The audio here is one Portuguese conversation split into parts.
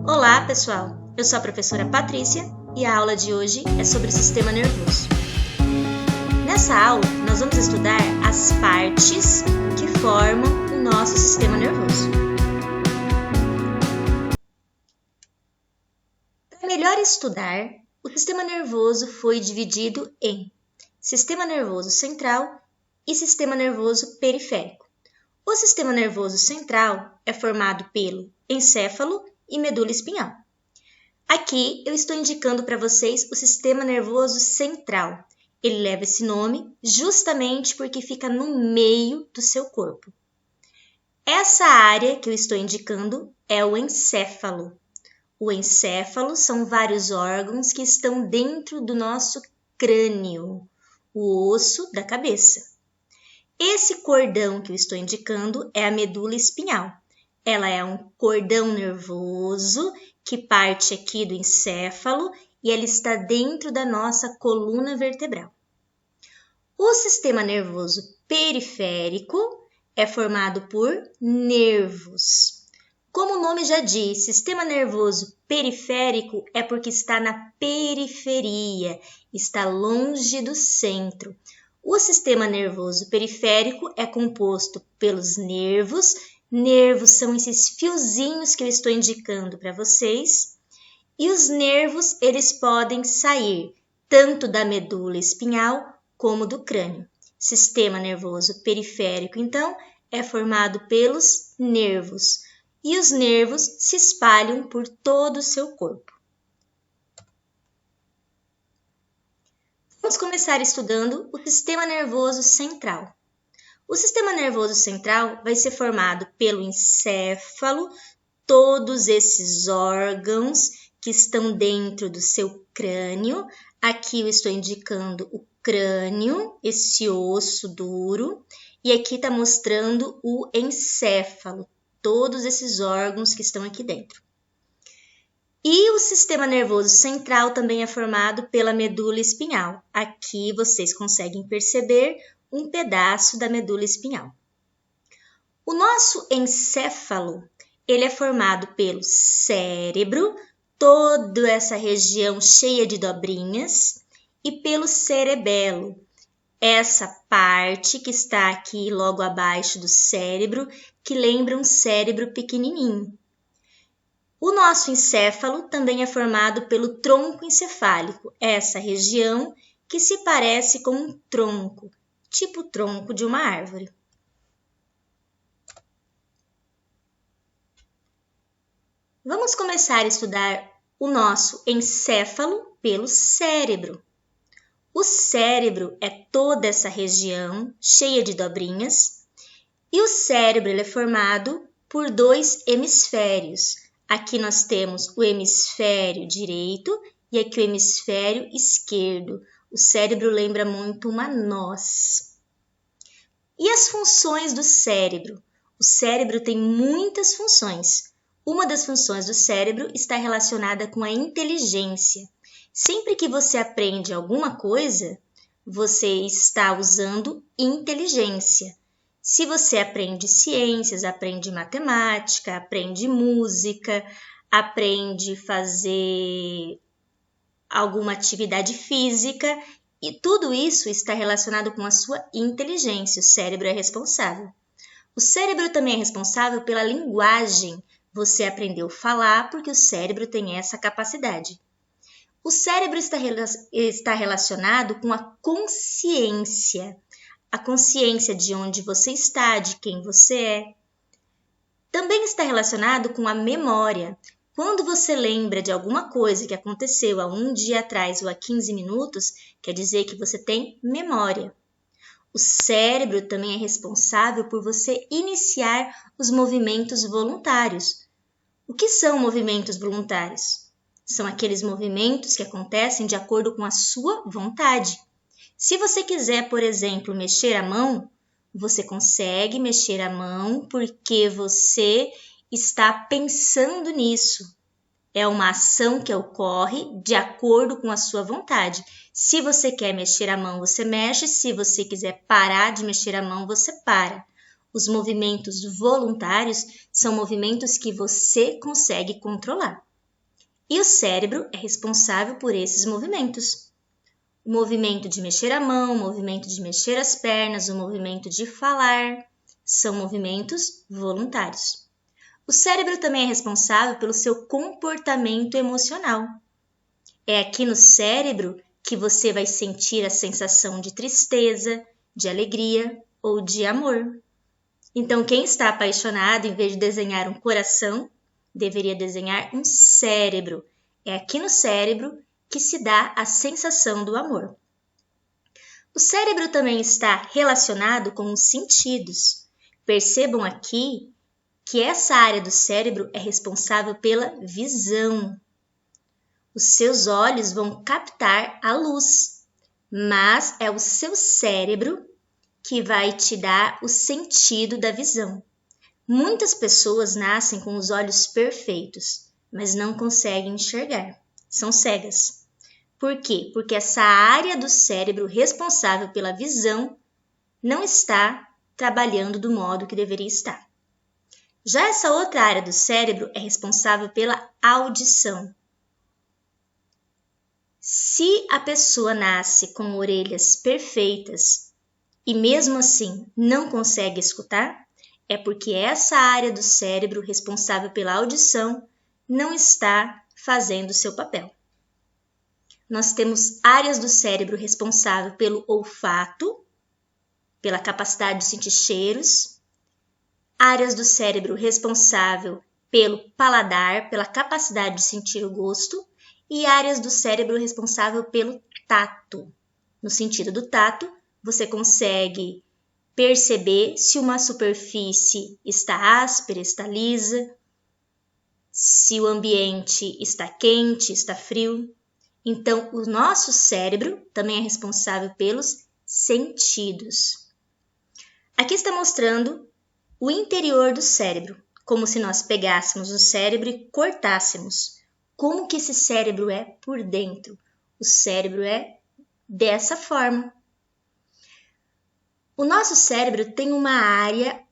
Olá, pessoal! Eu sou a professora Patrícia e a aula de hoje é sobre o sistema nervoso. Nessa aula, nós vamos estudar as partes que formam o nosso sistema nervoso. Para melhor estudar, o sistema nervoso foi dividido em sistema nervoso central e sistema nervoso periférico. O sistema nervoso central é formado pelo encéfalo e medula espinhal. Aqui eu estou indicando para vocês o sistema nervoso central. Ele leva esse nome justamente porque fica no meio do seu corpo. Essa área que eu estou indicando é o encéfalo. O encéfalo são vários órgãos que estão dentro do nosso crânio, o osso da cabeça. Esse cordão que eu estou indicando é a medula espinhal. Ela é um cordão nervoso que parte aqui do encéfalo e ela está dentro da nossa coluna vertebral. O sistema nervoso periférico é formado por nervos. Como o nome já diz, sistema nervoso periférico é porque está na periferia, está longe do centro. O sistema nervoso periférico é composto pelos nervos. Nervos são esses fiozinhos que eu estou indicando para vocês. E os nervos, eles podem sair tanto da medula espinhal como do crânio. Sistema nervoso periférico, então, é formado pelos nervos. E os nervos se espalham por todo o seu corpo. Vamos começar estudando o sistema nervoso central. O sistema nervoso central vai ser formado pelo encéfalo, todos esses órgãos que estão dentro do seu crânio. Aqui eu estou indicando o crânio, esse osso duro, e aqui está mostrando o encéfalo, todos esses órgãos que estão aqui dentro. E o sistema nervoso central também é formado pela medula espinhal. Aqui vocês conseguem perceber um pedaço da medula espinhal. O nosso encéfalo, ele é formado pelo cérebro, toda essa região cheia de dobrinhas, e pelo cerebelo, essa parte que está aqui logo abaixo do cérebro, que lembra um cérebro pequenininho. O nosso encéfalo também é formado pelo tronco encefálico, essa região que se parece com um tronco, tipo o tronco de uma árvore. Vamos começar a estudar o nosso encéfalo pelo cérebro. O cérebro é toda essa região cheia de dobrinhas e o cérebro ele é formado por dois hemisférios. Aqui nós temos o hemisfério direito e aqui o hemisfério esquerdo. O cérebro lembra muito uma noz. E as funções do cérebro? O cérebro tem muitas funções. Uma das funções do cérebro está relacionada com a inteligência. Sempre que você aprende alguma coisa, você está usando inteligência. Se você aprende ciências, aprende matemática, aprende música, aprende a fazer alguma atividade física, e tudo isso está relacionado com a sua inteligência. O cérebro é responsável. O cérebro também é responsável pela linguagem. Você aprendeu a falar porque o cérebro tem essa capacidade. O cérebro está relacionado com a consciência. A consciência de onde você está, de quem você é. Também está relacionado com a memória. Quando você lembra de alguma coisa que aconteceu há um dia atrás ou há 15 minutos, quer dizer que você tem memória. O cérebro também é responsável por você iniciar os movimentos voluntários. O que são movimentos voluntários? São aqueles movimentos que acontecem de acordo com a sua vontade. Se você quiser, por exemplo, mexer a mão, você consegue mexer a mão porque você está pensando nisso. É uma ação que ocorre de acordo com a sua vontade. Se você quer mexer a mão, você mexe. Se você quiser parar de mexer a mão, você para. Os movimentos voluntários são movimentos que você consegue controlar. E o cérebro é responsável por esses movimentos. O movimento de mexer a mão, o movimento de mexer as pernas, o movimento de falar, são movimentos voluntários. O cérebro também é responsável pelo seu comportamento emocional. É aqui no cérebro que você vai sentir a sensação de tristeza, de alegria ou de amor. Então, quem está apaixonado, em vez de desenhar um coração, deveria desenhar um cérebro. É aqui no cérebro que se dá a sensação do amor. O cérebro também está relacionado com os sentidos. Percebam aqui que essa área do cérebro é responsável pela visão. Os seus olhos vão captar a luz, mas é o seu cérebro que vai te dar o sentido da visão. Muitas pessoas nascem com os olhos perfeitos, mas não conseguem enxergar. São cegas. Por quê? Porque essa área do cérebro responsável pela visão não está trabalhando do modo que deveria estar. Já essa outra área do cérebro é responsável pela audição. Se a pessoa nasce com orelhas perfeitas e mesmo assim não consegue escutar, é porque essa área do cérebro responsável pela audição não está fazendo o seu papel. Nós temos áreas do cérebro responsável pelo olfato, pela capacidade de sentir cheiros, áreas do cérebro responsável pelo paladar, pela capacidade de sentir o gosto, e áreas do cérebro responsável pelo tato. No sentido do tato, você consegue perceber se uma superfície está áspera, está lisa, se o ambiente está quente, está frio. Então, o nosso cérebro também é responsável pelos sentidos. Aqui está mostrando o interior do cérebro, como se nós pegássemos o cérebro e cortássemos. Como que esse cérebro é por dentro? O cérebro é dessa forma. O nosso cérebro tem uma área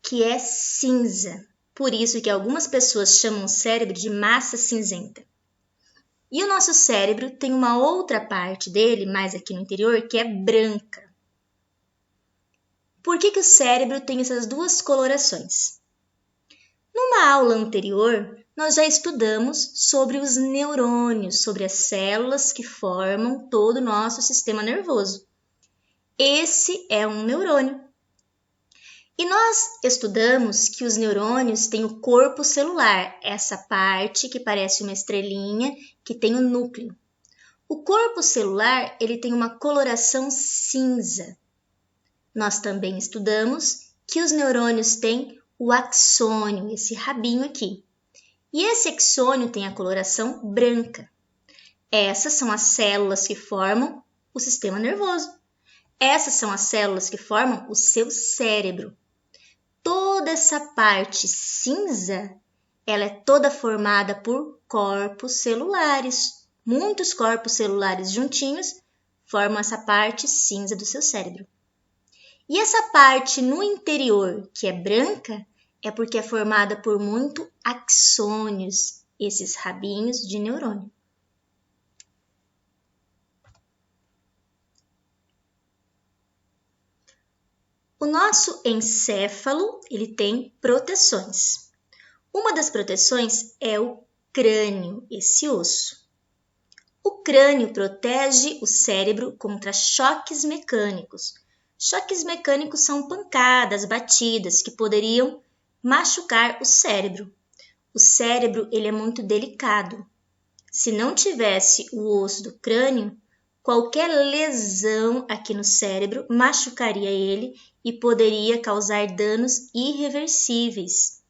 que é cinza, por isso que algumas pessoas chamam o cérebro de massa cinzenta. E o nosso cérebro tem uma outra parte dele, mais aqui no interior, que é branca. Por que o cérebro tem essas duas colorações? Numa aula anterior, nós já estudamos sobre os neurônios, sobre as células que formam todo o nosso sistema nervoso. Esse é um neurônio. E nós estudamos que os neurônios têm o corpo celular, essa parte que parece uma estrelinha, que tem o núcleo. O corpo celular, ele tem uma coloração cinza. Nós também estudamos que os neurônios têm o axônio, esse rabinho aqui. E esse axônio tem a coloração branca. Essas são as células que formam o sistema nervoso. Essas são as células que formam o seu cérebro. Toda essa parte cinza, ela é toda formada por corpos celulares. Muitos corpos celulares juntinhos formam essa parte cinza do seu cérebro. E essa parte no interior, que é branca, é porque é formada por muitos axônios, esses rabinhos de neurônio. O nosso encéfalo, ele tem proteções. Uma das proteções é o crânio, esse osso. O crânio protege o cérebro contra choques mecânicos. Choques mecânicos são pancadas, batidas que poderiam machucar o cérebro. O cérebro ele é muito delicado. Se não tivesse o osso do crânio, qualquer lesão aqui no cérebro machucaria ele e poderia causar danos irreversíveis.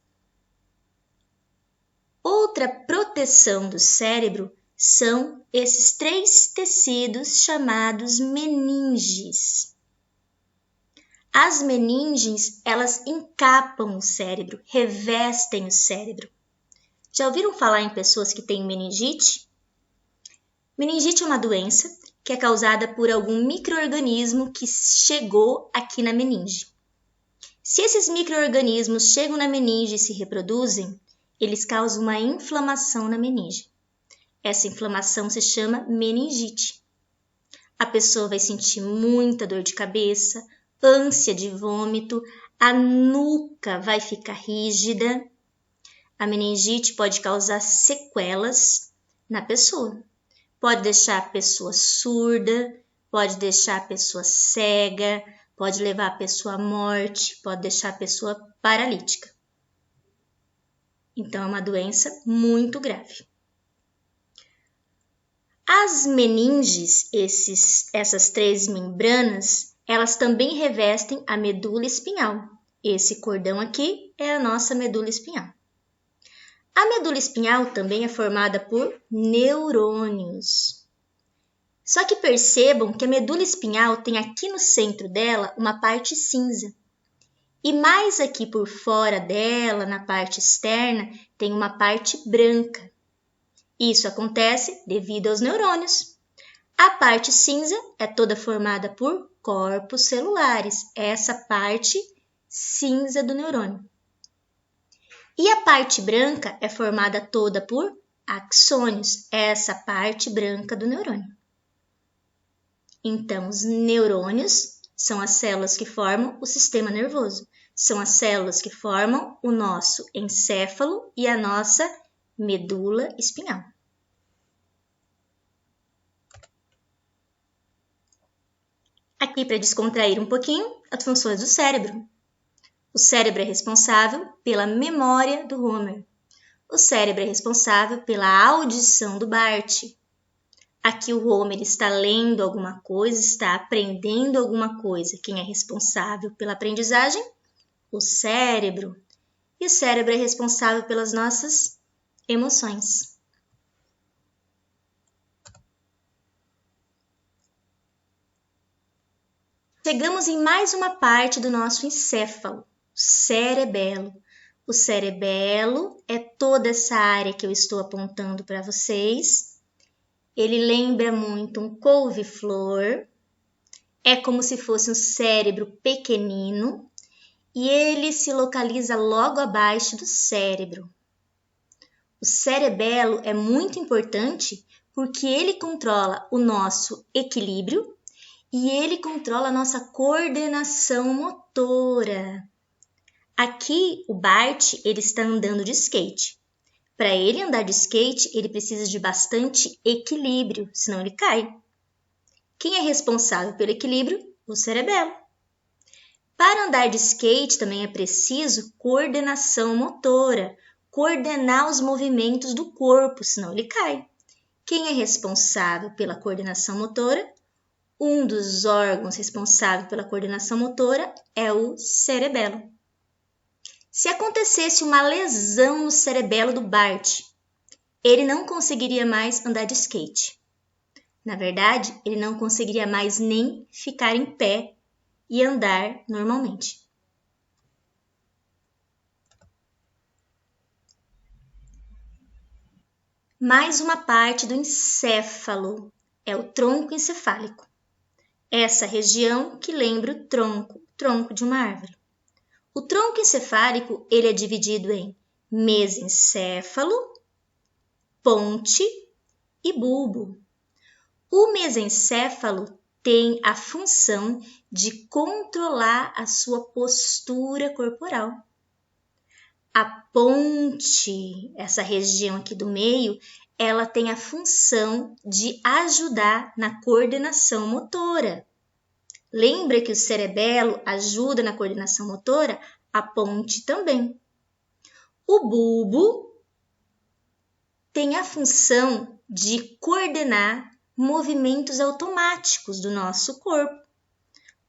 Outra proteção do cérebro são esses 3 tecidos chamados meninges. As meninges, elas encapam o cérebro, revestem o cérebro. Já ouviram falar em pessoas que têm meningite? Meningite é uma doença que é causada por algum micro-organismo que chegou aqui na meninge. Se esses micro-organismos chegam na meninge e se reproduzem, eles causam uma inflamação na meninge. Essa inflamação se chama meningite. A pessoa vai sentir muita dor de cabeça, ânsia de vômito, a nuca vai ficar rígida. A meningite pode causar sequelas na pessoa. Pode deixar a pessoa surda, pode deixar a pessoa cega, pode levar a pessoa à morte, pode deixar a pessoa paralítica. Então, é uma doença muito grave. As meninges, essas 3 membranas, elas também revestem a medula espinhal. Esse cordão aqui é a nossa medula espinhal. A medula espinhal também é formada por neurônios. Só que percebam que a medula espinhal tem aqui no centro dela uma parte cinza. E mais aqui por fora dela, na parte externa, tem uma parte branca. Isso acontece devido aos neurônios. A parte cinza é toda formada por corpos celulares, essa parte cinza do neurônio. E a parte branca é formada toda por axônios, essa parte branca do neurônio. Então, os neurônios são as células que formam o sistema nervoso, são as células que formam o nosso encéfalo e a nossa medula espinhal. Aqui, para descontrair um pouquinho, as funções do cérebro. O cérebro é responsável pela memória do Homer. O cérebro é responsável pela audição do Bart. Aqui o Homer está lendo alguma coisa, está aprendendo alguma coisa. Quem é responsável pela aprendizagem? O cérebro. E o cérebro é responsável pelas nossas emoções. Chegamos em mais uma parte do nosso encéfalo, o cerebelo. O cerebelo é toda essa área que eu estou apontando para vocês. Ele lembra muito um couve-flor. É como se fosse um cérebro pequenino e ele se localiza logo abaixo do cérebro. O cerebelo é muito importante porque ele controla o nosso equilíbrio e ele controla a nossa coordenação motora. Aqui o Bart ele está andando de skate. Para ele andar de skate, ele precisa de bastante equilíbrio, senão ele cai. Quem é responsável pelo equilíbrio? O cerebelo. Para andar de skate também é preciso coordenação motora, coordenar os movimentos do corpo, senão ele cai. Quem é responsável pela coordenação motora? Um dos órgãos responsáveis pela coordenação motora é o cerebelo. Se acontecesse uma lesão no cerebelo do Bart, ele não conseguiria mais andar de skate. Na verdade, ele não conseguiria mais nem ficar em pé e andar normalmente. Mais uma parte do encéfalo é o tronco encefálico. Essa região que lembra o tronco de uma árvore. O tronco encefálico ele é dividido em mesencéfalo, ponte e bulbo. O mesencéfalo tem a função de controlar a sua postura corporal. A ponte, essa região aqui do meio, ela tem a função de ajudar na coordenação motora. Lembra que o cerebelo ajuda na coordenação motora? A ponte também. O bulbo tem a função de coordenar movimentos automáticos do nosso corpo,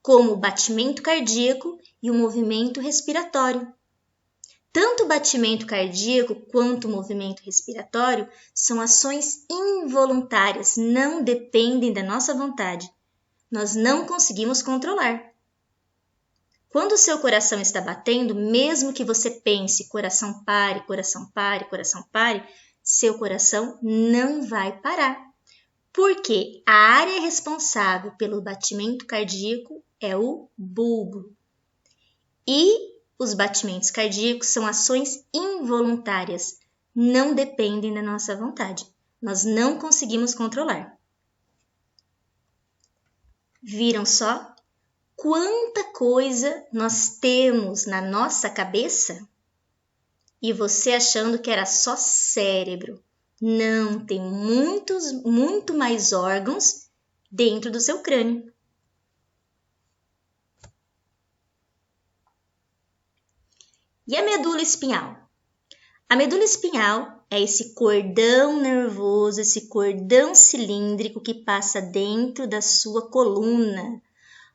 como o batimento cardíaco e o movimento respiratório. Tanto o batimento cardíaco quanto o movimento respiratório são ações involuntárias, não dependem da nossa vontade. Nós não conseguimos controlar. Quando o seu coração está batendo, mesmo que você pense coração pare, seu coração não vai parar. Porque a área responsável pelo batimento cardíaco é o bulbo. E os batimentos cardíacos são ações involuntárias, não dependem da nossa vontade. Nós não conseguimos controlar. Viram só? Quanta coisa nós temos na nossa cabeça? E você achando que era só cérebro. Não, tem muito mais órgãos dentro do seu crânio. E a medula espinhal? A medula espinhal é esse cordão nervoso, esse cordão cilíndrico que passa dentro da sua coluna.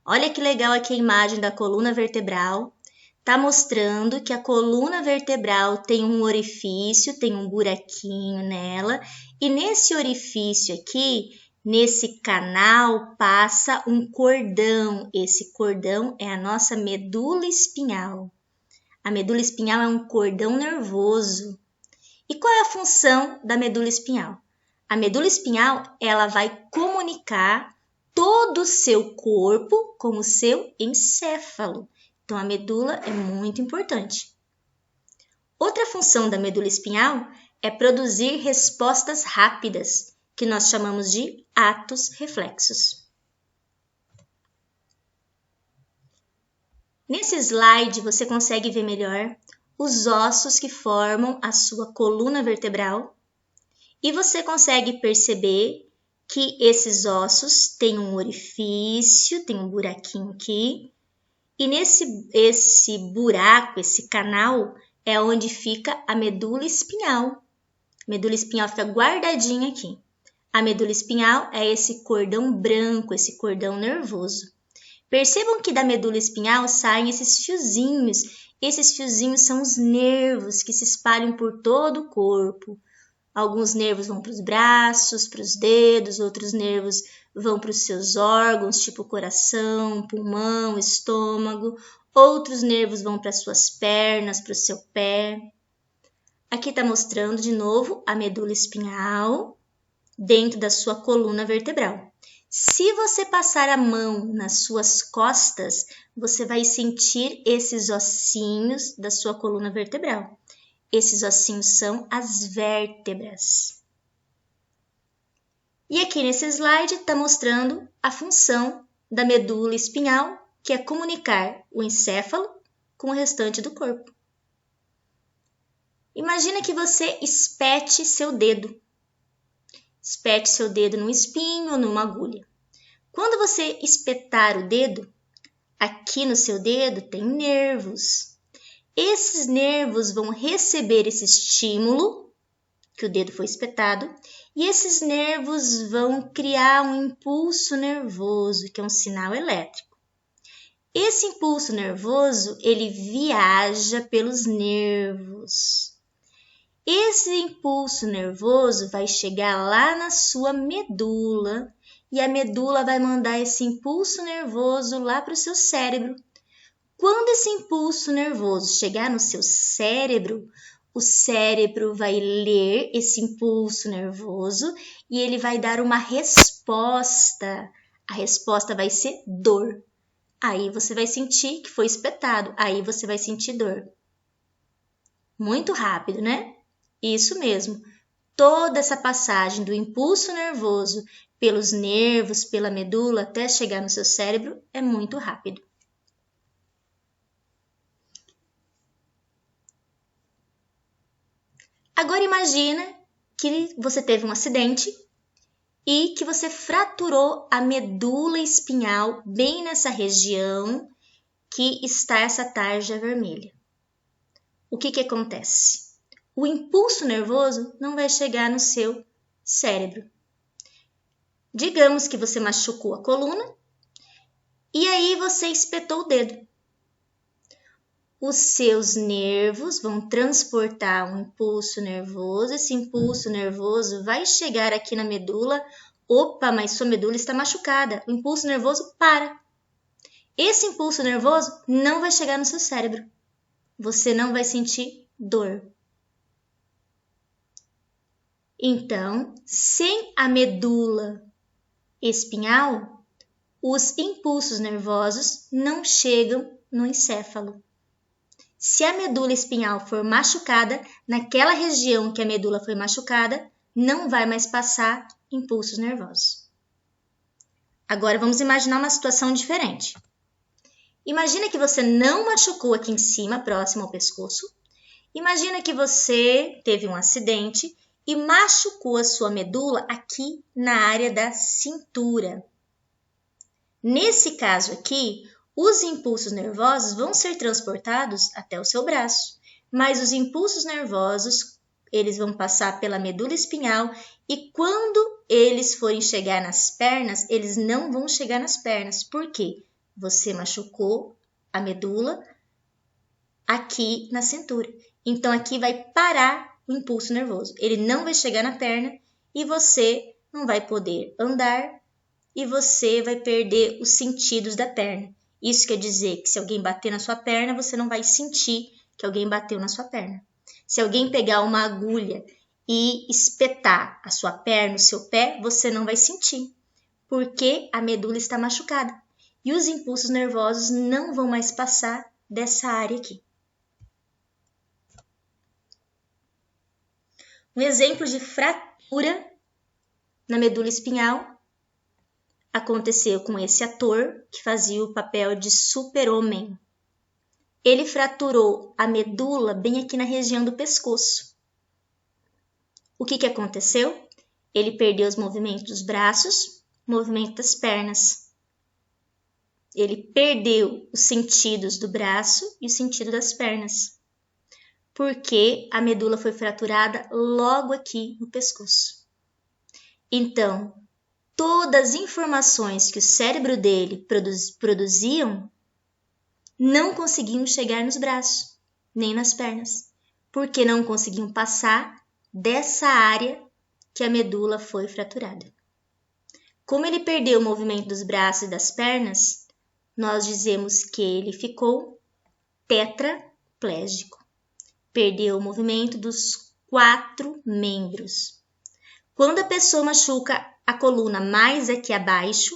Olha que legal aqui a imagem da coluna vertebral. Está mostrando que a coluna vertebral tem um orifício, tem um buraquinho nela. E nesse orifício aqui, nesse canal, passa um cordão. Esse cordão é a nossa medula espinhal. A medula espinhal é um cordão nervoso. E qual é a função da medula espinhal? A medula espinhal, ela vai comunicar todo o seu corpo com o seu encéfalo. Então, a medula é muito importante. Outra função da medula espinhal é produzir respostas rápidas, que nós chamamos de atos reflexos. Nesse slide, você consegue ver melhor os ossos que formam a sua coluna vertebral e você consegue perceber que esses ossos têm um orifício, tem um buraquinho aqui, e esse buraco, esse canal, é onde fica a medula espinhal. A medula espinhal fica guardadinha aqui. A medula espinhal é esse cordão branco, esse cordão nervoso. Percebam que da medula espinhal saem esses fiozinhos. Esses fiozinhos são os nervos que se espalham por todo o corpo. Alguns nervos vão para os braços, para os dedos, outros nervos vão para os seus órgãos, tipo coração, pulmão, estômago. Outros nervos vão para as suas pernas, para o seu pé. Aqui está mostrando de novo a medula espinhal dentro da sua coluna vertebral. Se você passar a mão nas suas costas, você vai sentir esses ossinhos da sua coluna vertebral. Esses ossinhos são as vértebras. E aqui nesse slide está mostrando a função da medula espinhal, que é comunicar o encéfalo com o restante do corpo. Imagina que você espete seu dedo. Espete seu dedo num espinho ou numa agulha. Quando você espetar o dedo, aqui no seu dedo tem nervos. Esses nervos vão receber esse estímulo, que o dedo foi espetado, e esses nervos vão criar um impulso nervoso, que é um sinal elétrico. Esse impulso nervoso, ele viaja pelos nervos. Esse impulso nervoso vai chegar lá na sua medula e a medula vai mandar esse impulso nervoso lá para o seu cérebro. Quando esse impulso nervoso chegar no seu cérebro, o cérebro vai ler esse impulso nervoso e ele vai dar uma resposta. A resposta vai ser dor. Aí você vai sentir que foi espetado, aí você vai sentir dor. Muito rápido, né? Isso mesmo, toda essa passagem do impulso nervoso pelos nervos, pela medula, até chegar no seu cérebro, é muito rápido. Agora imagina que você teve um acidente e que você fraturou a medula espinhal bem nessa região que está essa tarja vermelha. O que acontece? O impulso nervoso não vai chegar no seu cérebro. Digamos que você machucou a coluna e aí você espetou o dedo. Os seus nervos vão transportar um impulso nervoso, esse impulso nervoso vai chegar aqui na medula. Opa, mas sua medula está machucada. O impulso nervoso para. Esse impulso nervoso não vai chegar no seu cérebro. Você não vai sentir dor. Então, sem a medula espinhal, os impulsos nervosos não chegam no encéfalo. Se a medula espinhal for machucada, naquela região que a medula foi machucada, não vai mais passar impulsos nervosos. Agora vamos imaginar uma situação diferente. Imagina que você não machucou aqui em cima, próximo ao pescoço. Imagina que você teve um acidente e machucou a sua medula aqui na área da cintura. Nesse caso aqui, os impulsos nervosos vão ser transportados até o seu braço, mas os impulsos nervosos, eles vão passar pela medula espinhal e quando eles forem chegar nas pernas, eles não vão chegar nas pernas. Por quê? Você machucou a medula aqui na cintura. Então, aqui vai parar o impulso nervoso. Ele não vai chegar na perna e você não vai poder andar e você vai perder os sentidos da perna. Isso quer dizer que se alguém bater na sua perna, você não vai sentir que alguém bateu na sua perna. Se alguém pegar uma agulha e espetar a sua perna, o seu pé, você não vai sentir, porque a medula está machucada. E os impulsos nervosos não vão mais passar dessa área aqui. Um exemplo de fratura na medula espinhal aconteceu com esse ator que fazia o papel de super-homem. Ele fraturou a medula bem aqui na região do pescoço. O que aconteceu? Ele perdeu os movimentos dos braços, movimento das pernas. Ele perdeu os sentidos do braço e o sentido das pernas, porque a medula foi fraturada logo aqui no pescoço. Então, todas as informações que o cérebro dele produziam não conseguiam chegar nos braços, nem nas pernas, porque não conseguiam passar dessa área que a medula foi fraturada. Como ele perdeu o movimento dos braços e das pernas, nós dizemos que ele ficou tetraplégico. Perdeu o movimento dos 4 membros. Quando a pessoa machuca a coluna mais aqui abaixo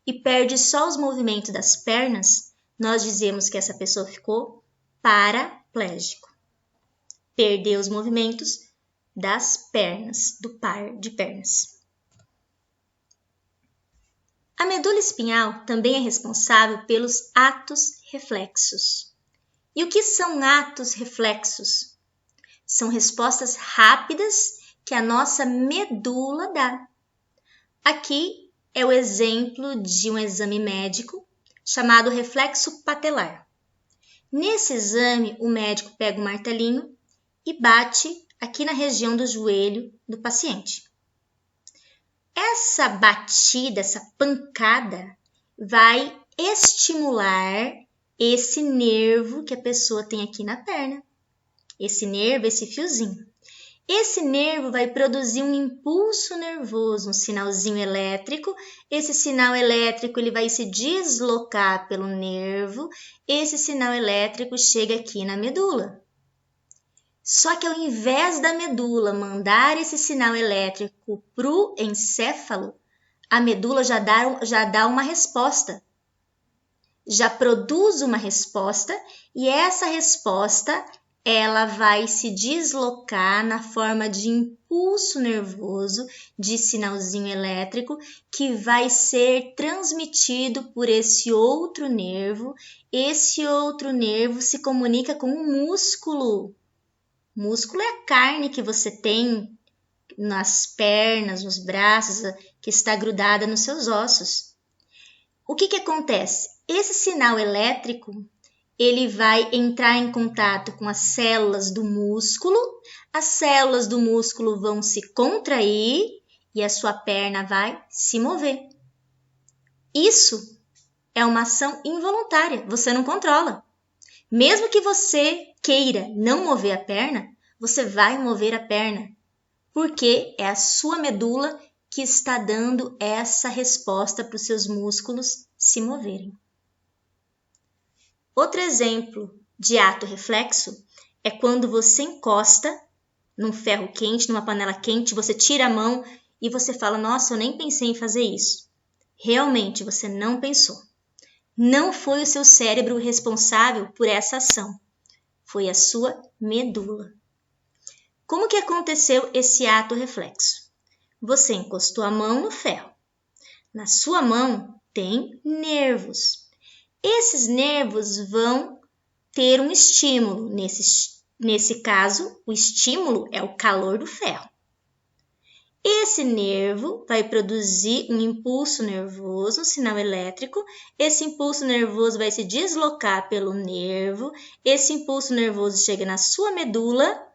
e perde só os movimentos das pernas, nós dizemos que essa pessoa ficou paraplégico. Perdeu os movimentos das pernas, do par de pernas. A medula espinhal também é responsável pelos atos reflexos. E o que são atos reflexos? São respostas rápidas que a nossa medula dá. Aqui é o exemplo de um exame médico chamado reflexo patelar. Nesse exame, o médico pega um martelinho e bate aqui na região do joelho do paciente. Essa batida, essa pancada, vai estimular esse nervo que a pessoa tem aqui na perna. Esse nervo, esse fiozinho. Esse nervo vai produzir um impulso nervoso, um sinalzinho elétrico. Esse sinal elétrico ele vai se deslocar pelo nervo. Esse sinal elétrico chega aqui na medula. Só que ao invés da medula mandar esse sinal elétrico para o encéfalo, a medula já dá uma resposta. Já produz uma resposta e essa resposta ela vai se deslocar na forma de impulso nervoso, de sinalzinho elétrico, que vai ser transmitido por esse outro nervo. Esse outro nervo se comunica com o músculo. Músculo é a carne que você tem nas pernas, nos braços, que está grudada nos seus ossos. O que acontece? Esse sinal elétrico, ele vai entrar em contato com as células do músculo, as células do músculo vão se contrair e a sua perna vai se mover. Isso é uma ação involuntária, você não controla. Mesmo que você queira não mover a perna, você vai mover a perna, porque é a sua medula que está dando essa resposta para os seus músculos se moverem. Outro exemplo de ato reflexo é quando você encosta num ferro quente, numa panela quente, você tira a mão e você fala, nossa, eu nem pensei em fazer isso. Realmente, você não pensou. Não foi o seu cérebro responsável por essa ação. Foi a sua medula. Como que aconteceu esse ato reflexo? Você encostou a mão no ferro. Na sua mão tem nervos. Esses nervos vão ter um estímulo. Nesse caso, o estímulo é o calor do ferro. Esse nervo vai produzir um impulso nervoso, um sinal elétrico. Esse impulso nervoso vai se deslocar pelo nervo. Esse impulso nervoso chega na sua medula.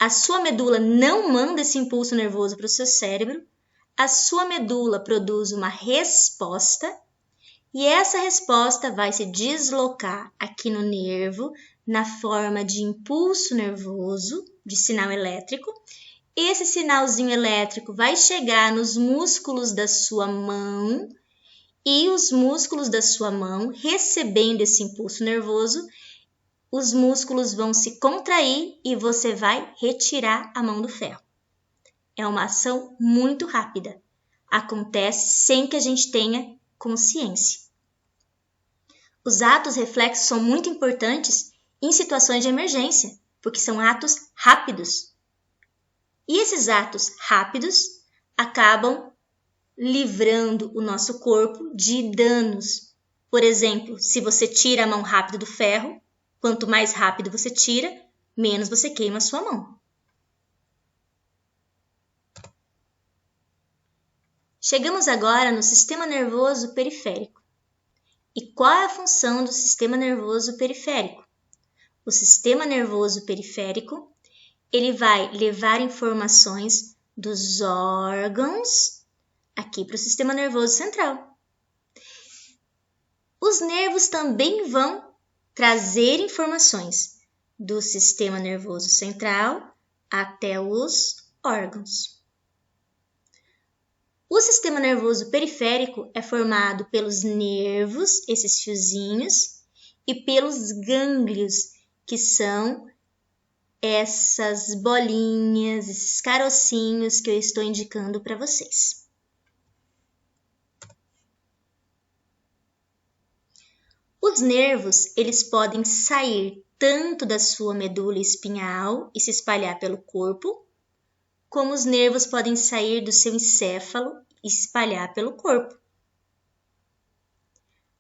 A sua medula não manda esse impulso nervoso para o seu cérebro. A sua medula produz uma resposta. E essa resposta vai se deslocar aqui no nervo na forma de impulso nervoso, de sinal elétrico. Esse sinalzinho elétrico vai chegar nos músculos da sua mão e os músculos da sua mão, recebendo esse impulso nervoso, os músculos vão se contrair e você vai retirar a mão do ferro. É uma ação muito rápida. Acontece sem que a gente tenha consciência. Os atos reflexos são muito importantes em situações de emergência, porque são atos rápidos. E esses atos rápidos acabam livrando o nosso corpo de danos. Por exemplo, se você tira a mão rápido do ferro, quanto mais rápido você tira, menos você queima a sua mão. Chegamos agora no sistema nervoso periférico. E qual é a função do sistema nervoso periférico? O sistema nervoso periférico, ele vai levar informações dos órgãos aqui para o sistema nervoso central. Os nervos também vão trazer informações do sistema nervoso central até os órgãos. O sistema nervoso periférico é formado pelos nervos, esses fiozinhos, e pelos gânglios, que são essas bolinhas, esses carocinhos que eu estou indicando para vocês. Os nervos, eles podem sair tanto da sua medula espinhal e se espalhar pelo corpo, como os nervos podem sair do seu encéfalo e se espalhar pelo corpo.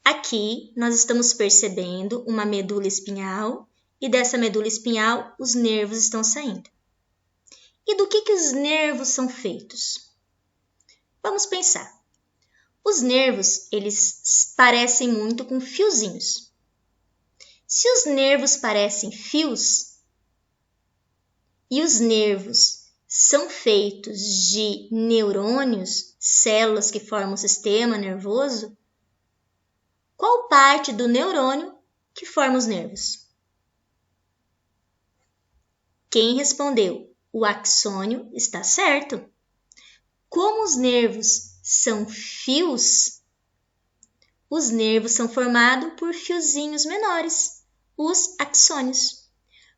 Aqui nós estamos percebendo uma medula espinhal e dessa medula espinhal os nervos estão saindo. E do que os nervos são feitos? Vamos pensar. Os nervos, eles parecem muito com fiozinhos. Se os nervos parecem fios e os nervos são feitos de neurônios, células que formam o sistema nervoso, qual parte do neurônio que forma os nervos? Quem respondeu o axônio está certo. Como os nervos são fios, os nervos são formados por fiozinhos menores, os axônios.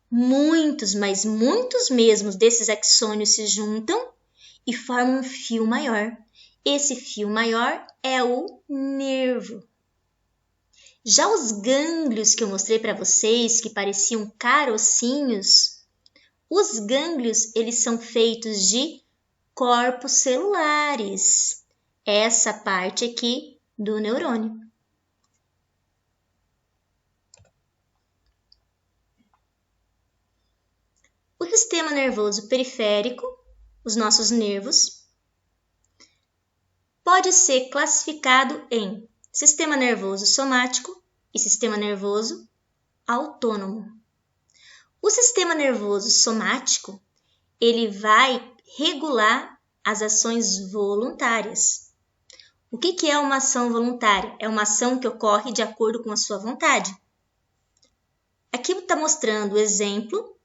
Muitos, mas muitos mesmos desses axônios se juntam e formam um fio maior. Esse fio maior é o nervo. Já os gânglios que eu mostrei para vocês, que pareciam carocinhos, os gânglios, eles são feitos de corpos celulares. Essa parte aqui do neurônio. O sistema nervoso periférico, os nossos nervos, pode ser classificado em sistema nervoso somático e sistema nervoso autônomo. O sistema nervoso somático, ele vai regular as ações voluntárias. O que é uma ação voluntária? É uma ação que ocorre de acordo com a sua vontade. Aqui está mostrando o exemplo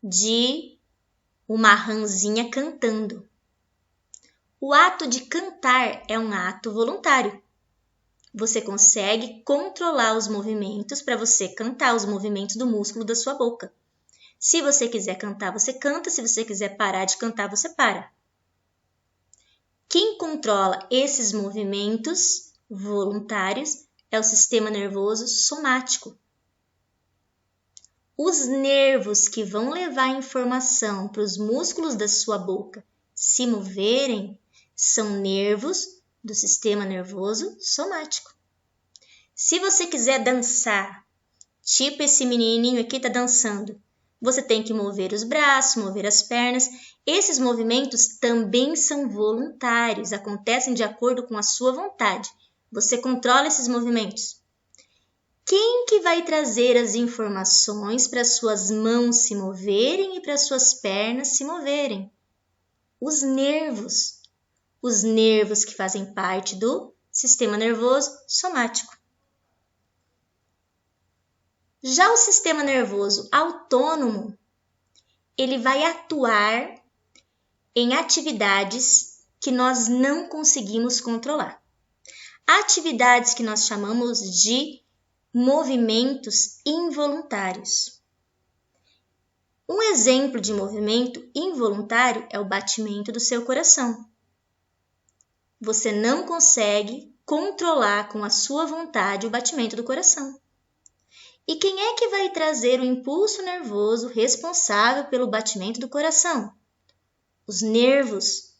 de uma rãzinha cantando. O ato de cantar é um ato voluntário. Você consegue controlar os movimentos para você cantar, os movimentos do músculo da sua boca. Se você quiser cantar, você canta. Se você quiser parar de cantar, você para. Quem controla esses movimentos voluntários é o sistema nervoso somático. Os nervos que vão levar a informação para os músculos da sua boca se moverem são nervos do sistema nervoso somático. Se você quiser dançar, tipo esse menininho aqui está dançando, você tem que mover os braços, mover as pernas. Esses movimentos também são voluntários, acontecem de acordo com a sua vontade. Você controla esses movimentos. Quem que vai trazer as informações para suas mãos se moverem e para suas pernas se moverem? Os nervos. Os nervos que fazem parte do sistema nervoso somático. Já o sistema nervoso autônomo, ele vai atuar em atividades que nós não conseguimos controlar. Atividades que nós chamamos de movimentos involuntários. Um exemplo de movimento involuntário é o batimento do seu coração. Você não consegue controlar com a sua vontade o batimento do coração. E quem é que vai trazer o impulso nervoso responsável pelo batimento do coração? Os nervos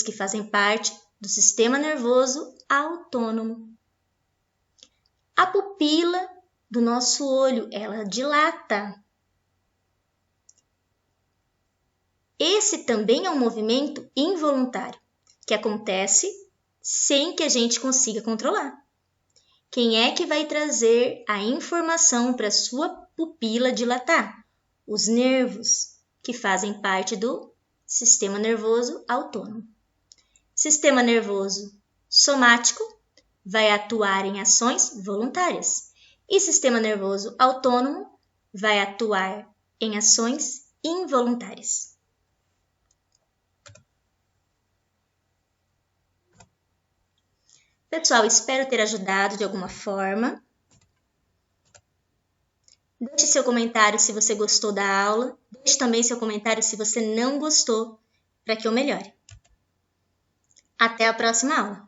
que fazem parte do sistema nervoso autônomo. A pupila do nosso olho, ela dilata. Esse também é um movimento involuntário, que acontece sem que a gente consiga controlar. Quem é que vai trazer a informação para a sua pupila dilatar? Os nervos, que fazem parte do sistema nervoso autônomo. Sistema nervoso somático vai atuar em ações voluntárias e sistema nervoso autônomo vai atuar em ações involuntárias. Pessoal, espero ter ajudado de alguma forma. Deixe seu comentário se você gostou da aula. Deixe também seu comentário se você não gostou, para que eu melhore. Até a próxima aula!